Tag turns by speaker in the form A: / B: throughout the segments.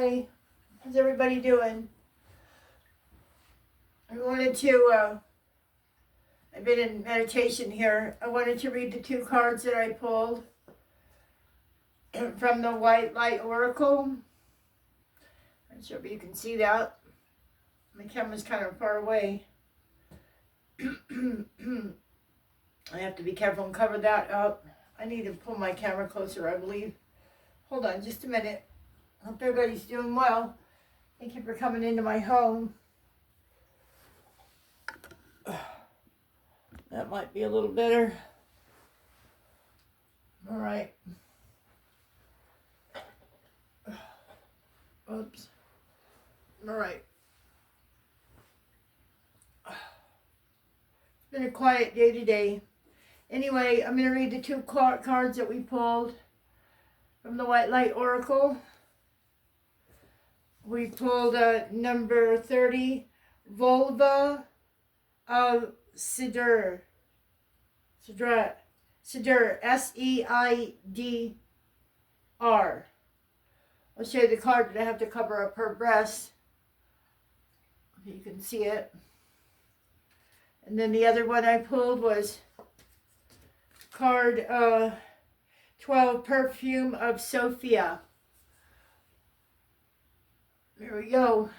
A: Hi, how's everybody doing? I wanted to, I've been in meditation here. I wanted to read the two cards that I pulled from the White Light Oracle. I'm not sure if you can see that. My camera's kind of far away. I have to be careful and cover that up. I need to pull my camera closer, I believe. Hold on just a minute. Hope everybody's doing well. Thank you for coming into my home. That might be a little better. All right. Oops. All right. It's been a quiet day today. Anyway, I'm going to read the two cards that we pulled from the White Light Oracle. We pulled number 30, Vulva of Seidr. Seidr, S-E-I-D-R. I'll show you the card, but I have to cover up her breast. You can see it. And then the other one I pulled was card 12, Perfume of Sophia. There we go.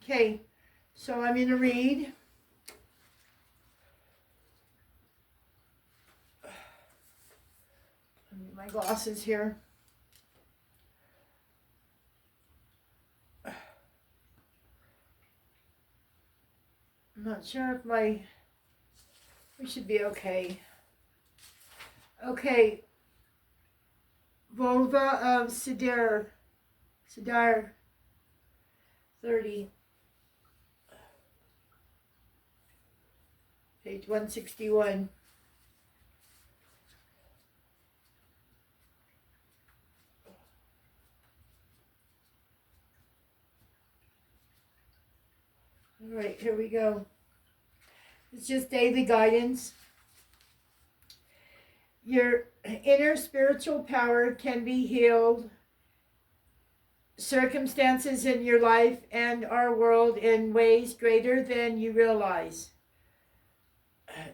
A: Okay, so I'm going to read. I need my glasses here. I'm not sure if we should be okay. Okay. Vulva of Seidr. 30. Page 161. All right, here we go. It's just daily guidance. Your inner spiritual power can be healed. Circumstances in your life and our world in ways greater than you realize.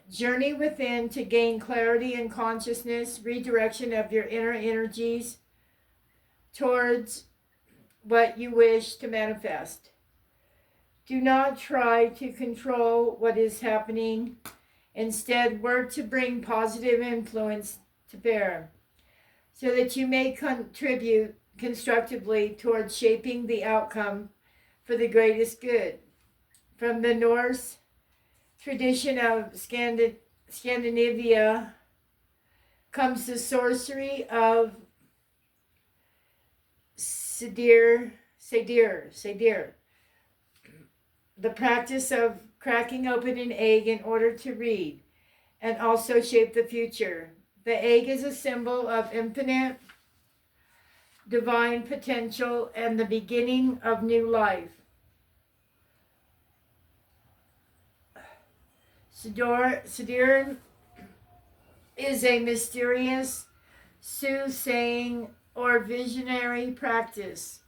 A: Journey within to gain clarity and consciousness, redirection of your inner energies towards what you wish to manifest. Do not try to control what is happening. Instead, work to bring positive influence to bear so that you may contribute constructively towards shaping the outcome for the greatest good. From the Norse tradition of Scandinavia comes the sorcery of Seidr, the practice of cracking open an egg in order to read and also shape the future. The egg is a symbol of infinite divine potential and the beginning of new life. Seidr is a mysterious, soothsaying, or visionary practice,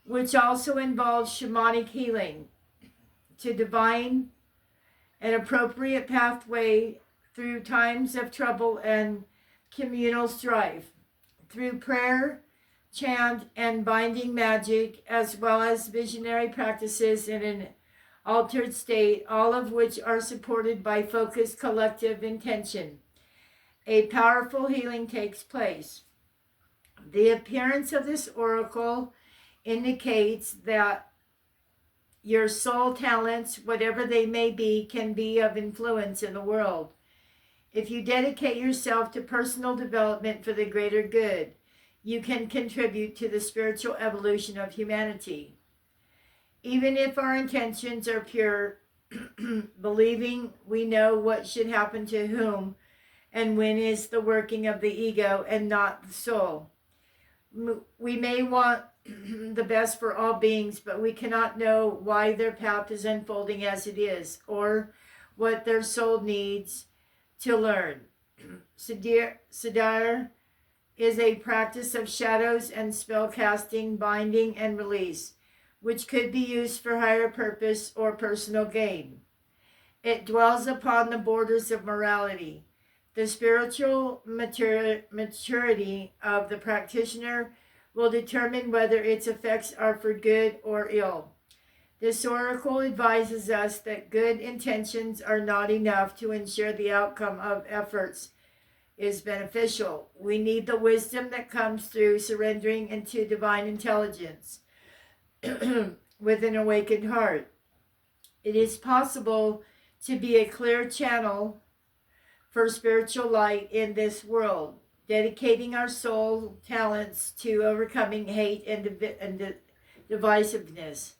A: which also involves shamanic healing to divine an appropriate pathway through times of trouble and communal strife, through prayer, chant, and binding magic, as well as visionary practices in an altered state, all of which are supported by focused collective intention. A powerful healing takes place. The appearance of this oracle indicates that your soul talents, whatever they may be, can be of influence in the world. If you dedicate yourself to personal development for the greater good, you can contribute to the spiritual evolution of humanity. Even if our intentions are pure, believing we know what should happen to whom and when is the working of the ego and not the soul. We may want the best for all beings, but we cannot know why their path is unfolding as it is, or what their soul needs to learn. Seidr is a practice of shadows and spell casting, binding, and release. which could be used for higher purpose or personal gain. It dwells upon the borders of morality. The spiritual maturity of the practitioner will determine whether its effects are for good or ill. This oracle advises us that good intentions are not enough to ensure the outcome of efforts is beneficial. We need the wisdom that comes through surrendering into divine intelligence with an awakened heart. It is possible to be a clear channel for spiritual light in this world, dedicating our soul talents to overcoming hate and divisiveness.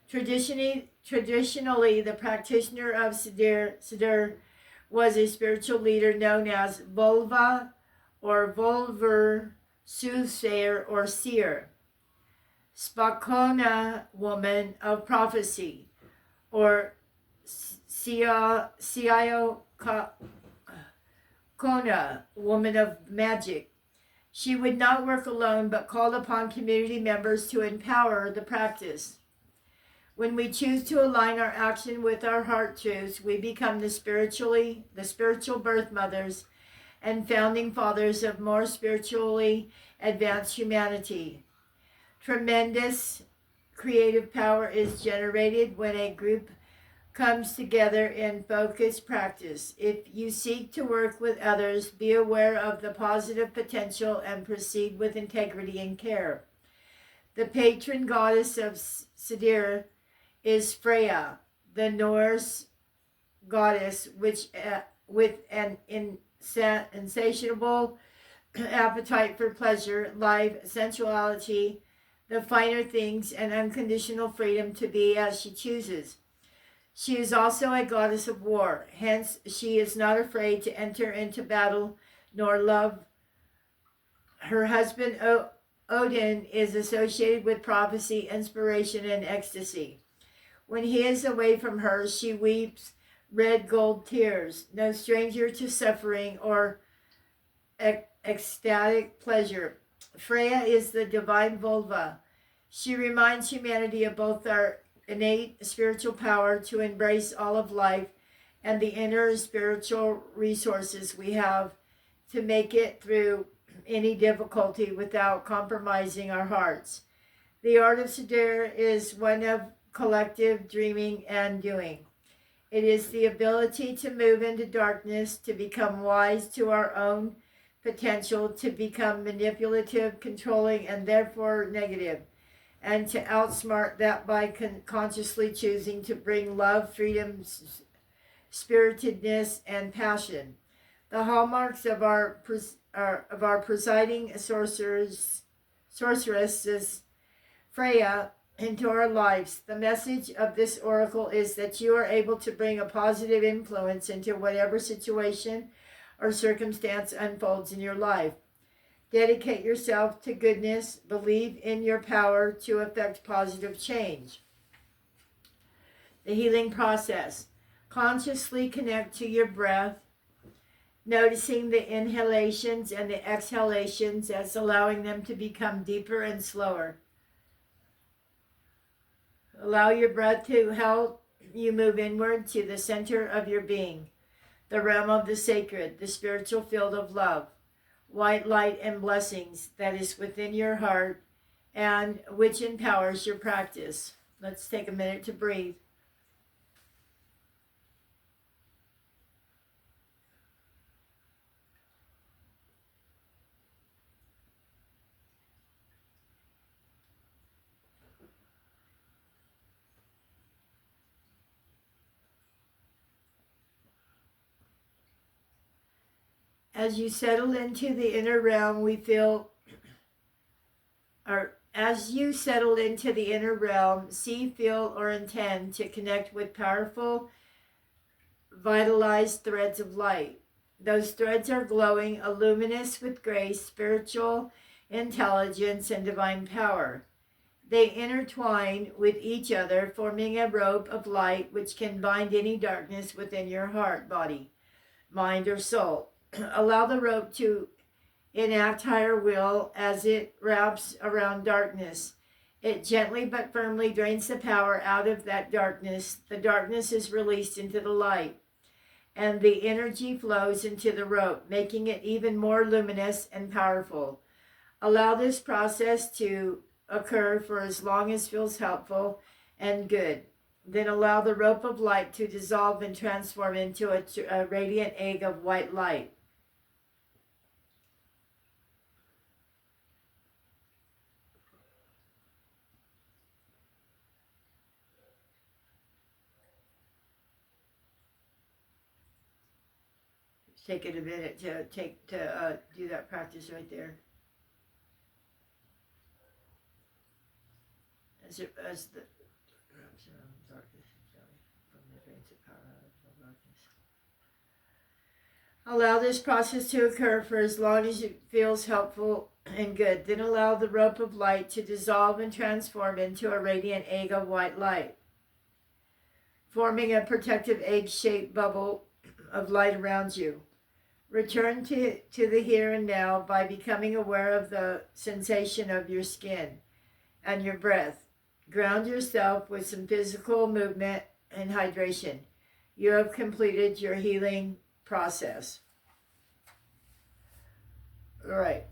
A: Traditionally, the practitioner of Siddhar was a spiritual leader known as Vulva or Volver, soothsayer or seer, Spakona, woman of prophecy, or Siayokona, woman of magic. She would not work alone but called upon community members to empower the practice. When we choose to align our action with our heart truths, we become the spiritual birth mothers and founding fathers of more spiritually advanced humanity. Tremendous creative power is generated when a group comes together in focused practice. If you seek to work with others, be aware of the positive potential and proceed with integrity and care. The patron goddess of Siddhar is Freya, the Norse goddess, which with an insatiable appetite for pleasure, life, sensuality, the finer things, and unconditional freedom to be as she chooses. She is also a goddess of war, hence she is not afraid to enter into battle nor love. Her husband Odin is associated with prophecy, inspiration, and ecstasy. When he is away from her, she weeps red gold tears, no stranger to suffering or ecstatic pleasure. Freya is the divine vulva. She reminds humanity of both our innate spiritual power to embrace all of life and the inner spiritual resources we have to make it through any difficulty without compromising our hearts. The art of Siddhar is one of collective dreaming and doing. It is the ability to move into darkness, to become wise to our own potential, to become manipulative, controlling, and therefore negative, and to outsmart that by consciously choosing to bring love, freedom, spiritedness, and passion. The hallmarks of our presiding sorceress is Freya into our lives. The message of this oracle is that you are able to bring a positive influence into whatever situation or circumstance unfolds in your life. Dedicate yourself to goodness. Believe in your power to effect positive change. The healing process. Consciously connect to your breath, noticing the inhalations and the exhalations as allowing them to become deeper and slower. Allow your breath to help you move inward to the center of your being, the realm of the sacred, the spiritual field of love, white light and blessings that is within your heart and which empowers your practice. Let's take a minute to breathe. As you settle into the inner realm, as you settle into the inner realm, see, feel, or intend to connect with powerful, vitalized threads of light. Those threads are glowing, luminous with grace, spiritual intelligence, and divine power. They intertwine with each other, forming a rope of light which can bind any darkness within your heart, body, mind, or soul. Allow the rope to enact higher will as it wraps around darkness. It gently but firmly drains the power out of that darkness. The darkness is released into the light, and the energy flows into the rope, making it even more luminous and powerful. Allow this process to occur for as long as feels helpful and good. Then allow the rope of light to dissolve and transform into a radiant egg of white light. Take it a minute to do that practice right there. As the allow this process to occur for as long as it feels helpful and good. Then allow the rope of light to dissolve and transform into a radiant egg of white light, forming a protective egg-shaped bubble of light around you. Return to the here and now by becoming aware of the sensation of your skin and your breath. Ground yourself with some physical movement and hydration. You have completed your healing process. All right.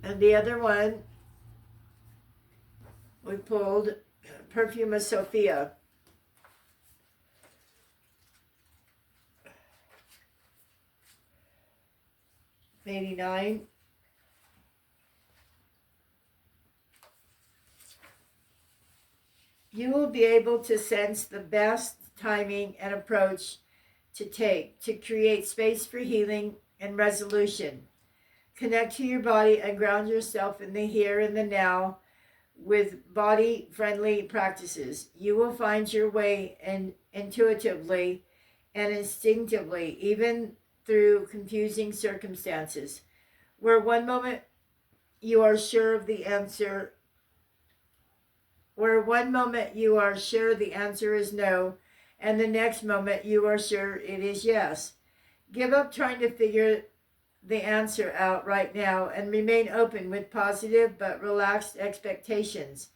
A: And the other one, we pulled Perfume of Sophia. '89. You will be able to sense the best timing and approach to take to create space for healing and resolution. Connect to your body and ground yourself in the here and the now with body-friendly practices. You will find your way intuitively and instinctively, even through confusing circumstances. Where one moment you are sure of the answer the answer is no, and the next moment you are sure it is yes. Give up trying to figure the answer out right now and remain open with positive but relaxed expectations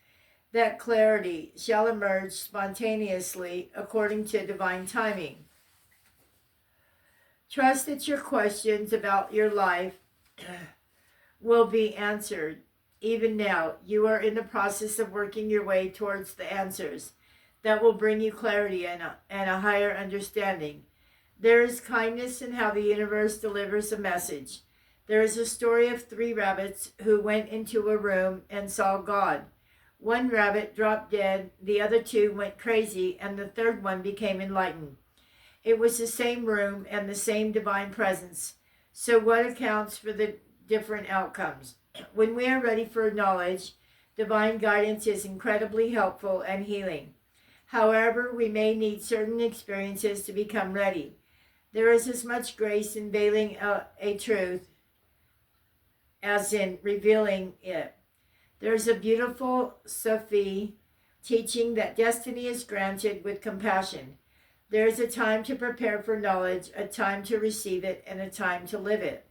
A: that clarity shall emerge spontaneously according to divine timing. Trust that your questions about your life will be answered. Even now, you are in the process of working your way towards the answers that will bring you clarity and a higher understanding. There is kindness in how the universe delivers a message. There is a story of 3 rabbits who went into a room and saw God. One rabbit dropped dead, the other 2 went crazy, and the third one became enlightened. It was the same room and the same divine presence. So what accounts for the different outcomes? When we are ready for knowledge, divine guidance is incredibly helpful and healing. However, we may need certain experiences to become ready. There is as much grace in veiling a truth as in revealing it. There is a beautiful Sufi teaching that destiny is granted with compassion. There is a time to prepare for knowledge, a time to receive it, and a time to live it.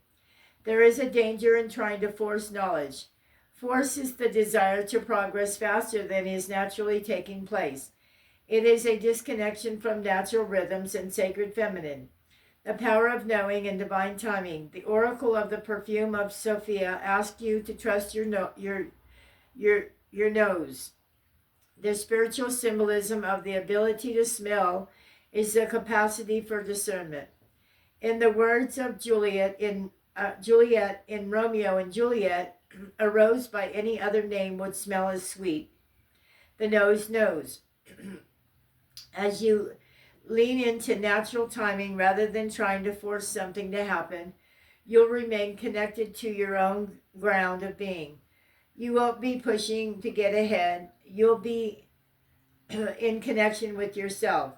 A: There is a danger in trying to force knowledge. Force is the desire to progress faster than is naturally taking place. It is a disconnection from natural rhythms and sacred feminine. The power of knowing and divine timing. The oracle of the perfume of Sophia asks you to trust your nose. The spiritual symbolism of the ability to smell is the capacity for discernment. In the words of Juliet in Romeo and Juliet, a rose by any other name would smell as sweet. The nose knows. As you lean into natural timing rather than trying to force something to happen, you'll remain connected to your own ground of being. You won't be pushing to get ahead. You'll be in connection with yourself.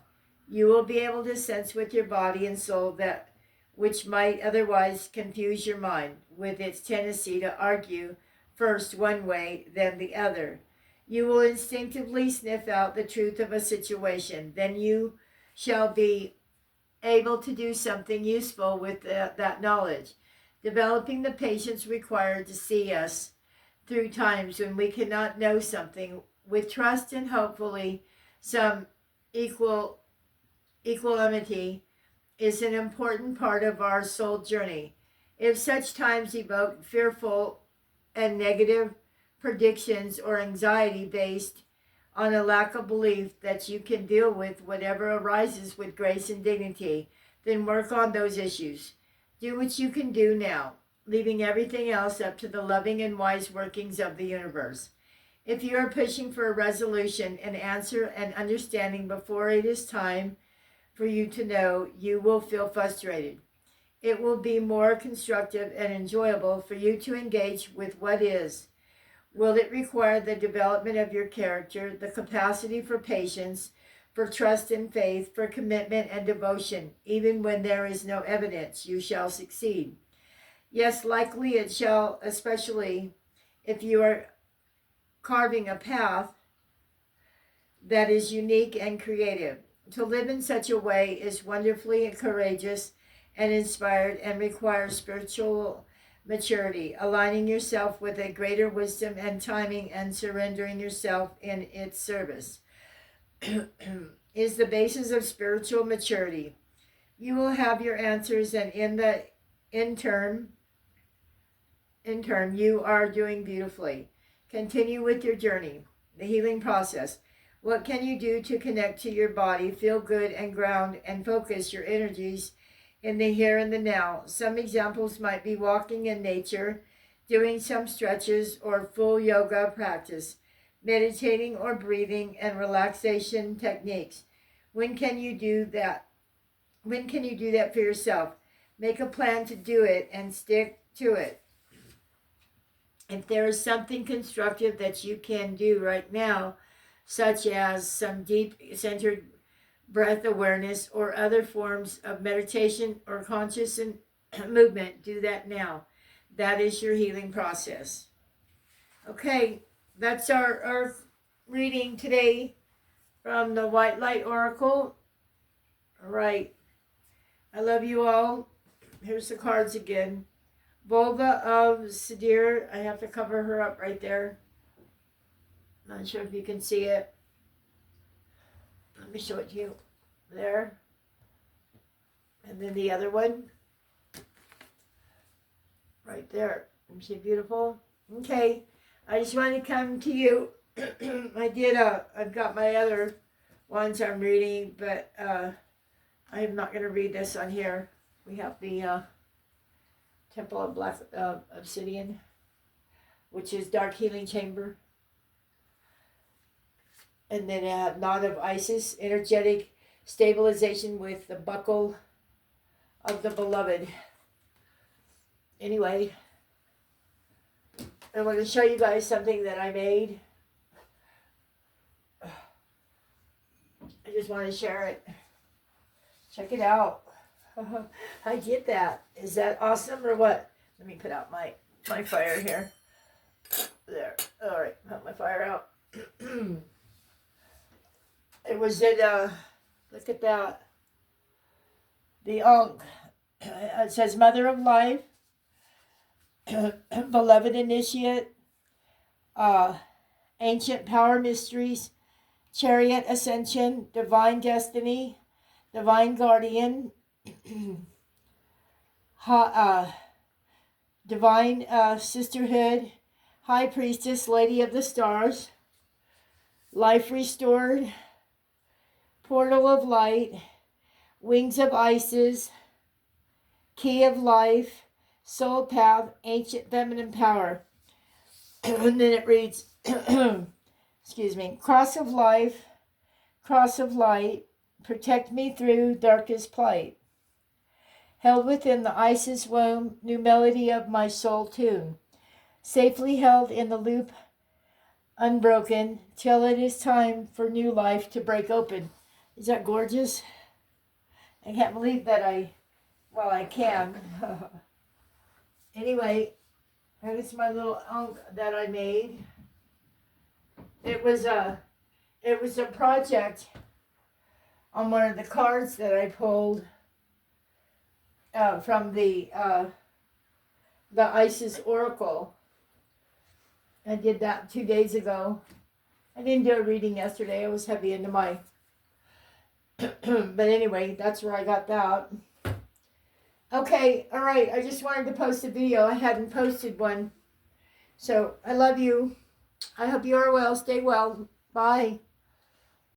A: You will be able to sense with your body and soul that which might otherwise confuse your mind with its tendency to argue first one way, then the other. You will instinctively sniff out the truth of a situation. Then you shall be able to do something useful with that knowledge, developing the patience required to see us through times when we cannot know something with trust and hopefully some equanimity is an important part of our soul journey. If such times evoke fearful and negative predictions or anxiety based on a lack of belief that you can deal with whatever arises with grace and dignity, then work on those issues. Do what you can do now, leaving everything else up to the loving and wise workings of the universe. If you are pushing for a resolution, an answer, and understanding before it is time for you to know, you will feel frustrated. It will be more constructive and enjoyable for you to engage with what is. Will it require the development of your character, the capacity for patience, for trust and faith, for commitment and devotion? Even when there is no evidence, you shall succeed. Yes, likely it shall, especially if you are carving a path that is unique and creative. To live in such a way is wonderfully courageous and inspired and requires spiritual maturity, aligning yourself with a greater wisdom and timing and surrendering yourself in its service is the basis of spiritual maturity. You will have your answers, and in turn you are doing beautifully. Continue with your journey, the healing process. What can you do to connect to your body, feel good and ground and focus your energies in the here and the now? Some examples might be walking in nature, doing some stretches or full yoga practice, meditating or breathing and relaxation techniques. When can you do that? When can you do that for yourself? Make a plan to do it and stick to it. If there is something constructive that you can do right now, such as some deep centered breath awareness or other forms of meditation or conscious movement, do that now. That is your healing process. Okay, that's our reading today from the White Light Oracle. All right, I love you all. Here's the cards again. Volva of Sadir. I have to cover her up right there. Not sure if you can see it. Let me show it to you. There. And then the other one. Right there. Isn't she beautiful? Okay. I just want to come to you. I've got my other ones I'm reading, but I'm not going to read this on here. We have the Temple of Black Obsidian, which is Dark Healing Chamber. And then I have Knot of Isis, energetic stabilization with the Buckle of the Beloved. Anyway, I want to show you guys something that I made. I just want to share it. Check it out. I did that. Is that awesome or what? Let me put out my fire here. There. All right, put my fire out. It was at, look at that. The Ankh. It says Mother of Life, Beloved Initiate, Ancient Power Mysteries, Chariot Ascension, Divine Destiny, Divine Guardian, Divine Sisterhood, High Priestess, Lady of the Stars, Life Restored, Portal of Light, Wings of Isis, Key of Life, Soul Path, Ancient Feminine Power. And then it reads, excuse me, Cross of Life, Cross of Light, protect me through darkest plight. Held within the Isis womb, new melody of my soul tune. Safely held in the loop, unbroken, till it is time for new life to break open. Is that gorgeous? I can't believe that I can. Anyway, that is my little Ankh that I made. It was a project on one of the cards that I pulled from the Isis Oracle. I did that 2 days ago. I didn't do a reading yesterday. I was heavy into my... but anyway, that's where I got that. Okay, all right. I just wanted to post a video. I hadn't posted one. So I love you. I hope you are well. Stay well. Bye.